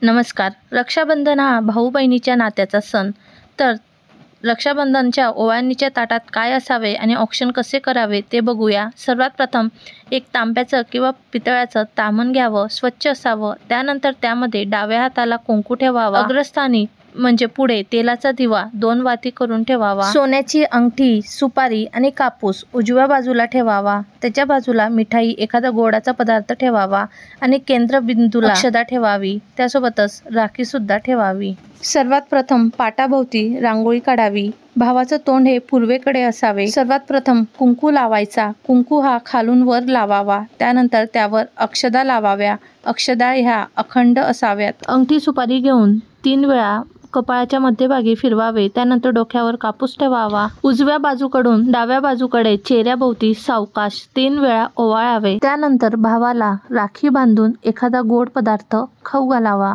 नमस्कार. रक्षाबंधन हा भाऊ बहिणीच्या नात्याचा सण. तर रक्षाबंधनच्या ओवाळणीच्या ताटात काय असावे आणि औक्षण कसे करावे ते बघूया. सर्वात प्रथम एक तांब्याचं किंवा पितळाचं ताम्हण घ्यावं, स्वच्छ असावं. त्यानंतर त्यामध्ये डाव्या हाताला कुंकू ठेवावा, अग्रस्थानी म्हणजे पुढे तेलाचा दिवा 2 वाती करून ठेवावा. सोन्याची अंगठी, सुपारी आणि कापूस उजव्या बाजूला ठेवावा. त्याच्या बाजूला मिठाई, एखादा गोडाचा पदार्थ ठेवावा आणि केंद्रबिंदूला अक्षदा ठेवावी. त्यासोबतच राखी सुद्धा ठेवावी. सर्वात प्रथम पाटाभोवती रांगोळी काढावी. भावाचं तोंड हे पूर्वेकडे असावे. सर्वात प्रथम कुंकू लावायचा. कुंकू हा खालून वर लावावा. त्यानंतर त्यावर अक्षदा लावाव्या. अक्षदा ह्या अखंड असाव्यात. अंगठी, सुपारी घेऊन 3 वेळा कपाळाच्या मध्यभागी फिरवावे. त्यानंतर डोक्यावर कापूस ठेवावा. उजव्या बाजूकडून डाव्या बाजूकडे चेहऱ्याभोवती सावकाश 3 वेळा ओवाळावे. त्यानंतर भावाला राखी बांधून एखादा गोड पदार्थ खाऊ घालावा.